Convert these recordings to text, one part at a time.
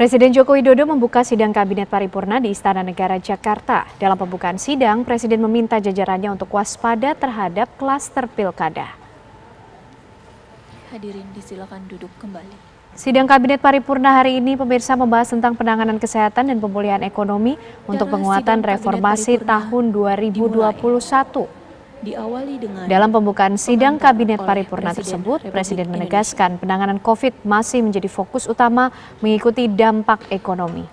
Presiden Joko Widodo membuka sidang Kabinet Paripurna di Istana Negara Jakarta. Dalam pembukaan sidang, Presiden meminta jajarannya untuk waspada terhadap klaster pilkada. Hadirin disilakan duduk kembali. Sidang Kabinet Paripurna hari ini pemirsa membahas tentang penanganan kesehatan dan pemulihan ekonomi untuk penguatan reformasi tahun 2021. Diawali dengan dalam pembukaan sidang Kabinet Paripurna tersebut, Presiden menegaskan penanganan COVID masih menjadi fokus utama mengikuti dampak ekonomi.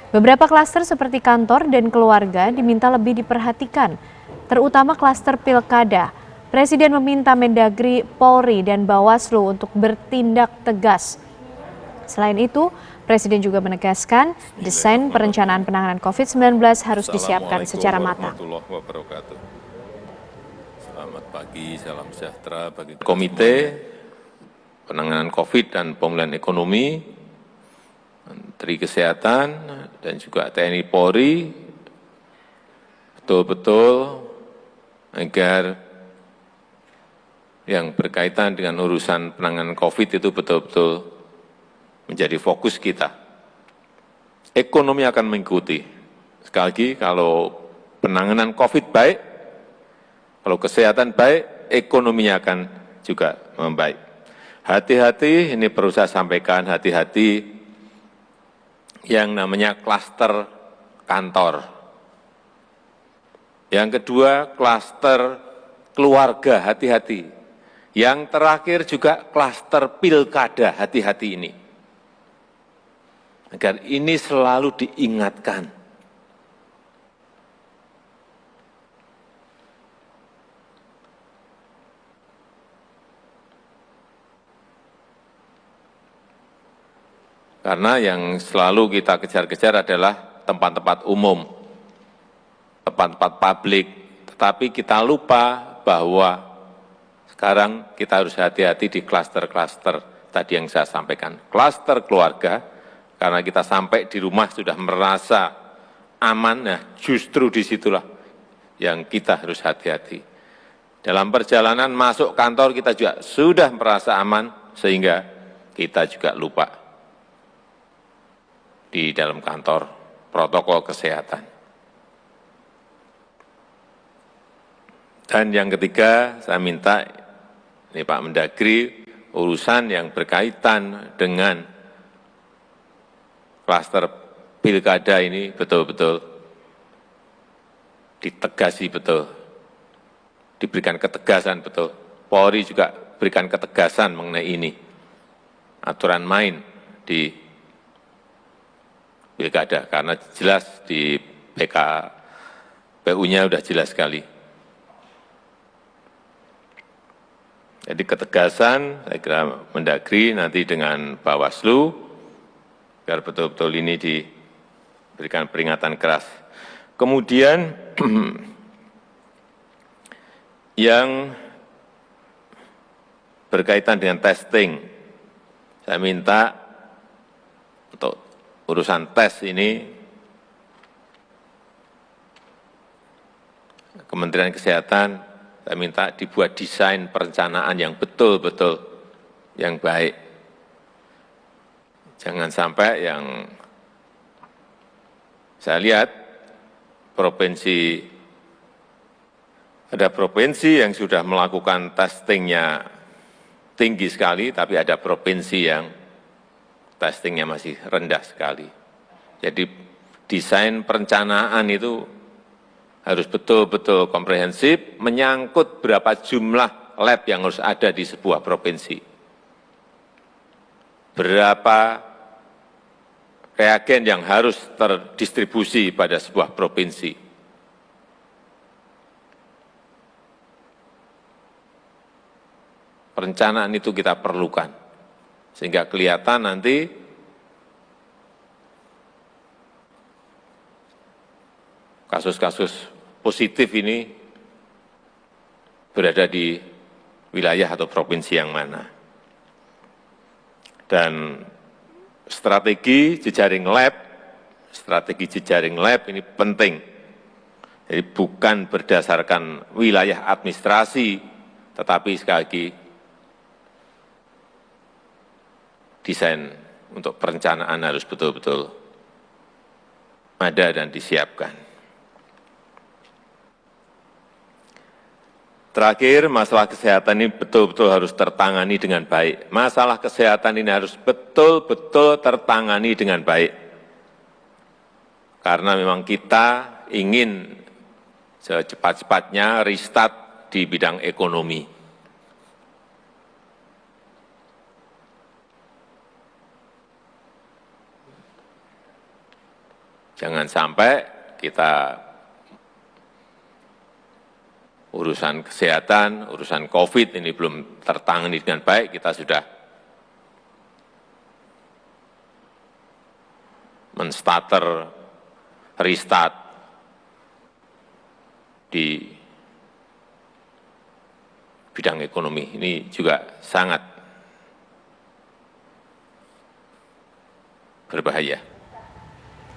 Beberapa klaster seperti kantor dan keluarga diminta lebih diperhatikan, terutama klaster pilkada. Presiden meminta Mendagri, Polri, dan Bawaslu untuk bertindak tegas. Selain itu, Presiden juga menegaskan desain perencanaan penanganan COVID-19 harus disiapkan secara matang. Selamat pagi, salam sejahtera bagi Komite Penanganan COVID dan Pemulihan Ekonomi, Menteri Kesehatan, dan juga TNI Polri, betul-betul agar yang berkaitan dengan urusan penanganan COVID itu betul-betul menjadi fokus kita. Ekonomi akan mengikuti. Sekali lagi, kalau penanganan COVID baik, kalau kesehatan baik, ekonominya akan juga membaik. Hati-hati, ini perlu saya sampaikan, hati-hati yang namanya klaster kantor. Yang kedua, klaster keluarga, hati-hati. Yang terakhir juga klaster pilkada, hati-hati ini. Agar ini selalu diingatkan. Karena yang selalu kita kejar-kejar adalah tempat-tempat umum, tempat-tempat publik. Tetapi kita lupa bahwa sekarang kita harus hati-hati di klaster-klaster tadi yang saya sampaikan. Klaster keluarga, karena kita sampai di rumah sudah merasa aman, nah justru disitulah yang kita harus hati-hati. Dalam perjalanan masuk kantor kita juga sudah merasa aman, sehingga kita juga lupa di dalam kantor protokol kesehatan. Dan yang ketiga, saya minta ini Pak Mendagri, urusan yang berkaitan dengan klaster pilkada ini betul-betul ditegasi betul, diberikan ketegasan betul. Polri juga berikan ketegasan mengenai ini. Aturan main di pilkada, karena jelas di PKPU-nya sudah jelas sekali. Jadi ketegasan, saya kira Mendagri nanti dengan Bawaslu, biar betul-betul ini diberikan peringatan keras. Kemudian yang berkaitan dengan testing, saya minta untuk urusan tes ini, Kementerian Kesehatan, saya minta dibuat desain perencanaan yang betul-betul yang baik. Jangan sampai yang saya lihat ada provinsi yang sudah melakukan testingnya tinggi sekali, tapi ada provinsi yang testingnya masih rendah sekali. Jadi desain perencanaan itu harus betul-betul komprehensif, menyangkut berapa jumlah lab yang harus ada di sebuah provinsi. Berapa reagen yang harus terdistribusi pada sebuah provinsi. Perencanaan itu kita perlukan, sehingga kelihatan nanti kasus-kasus positif ini berada di wilayah atau provinsi yang mana. Dan strategi jejaring lab ini penting. Jadi bukan berdasarkan wilayah administrasi, tetapi sekali lagi desain untuk perencanaan harus betul-betul ada dan disiapkan. Terakhir, masalah kesehatan ini betul-betul harus tertangani dengan baik. Masalah kesehatan ini harus betul-betul tertangani dengan baik. Karena memang kita ingin secepat-cepatnya restart di bidang ekonomi. Jangan sampai kita urusan kesehatan, urusan COVID ini belum tertangani dengan baik, kita sudah men-starter restart di bidang ekonomi. Ini juga sangat berbahaya.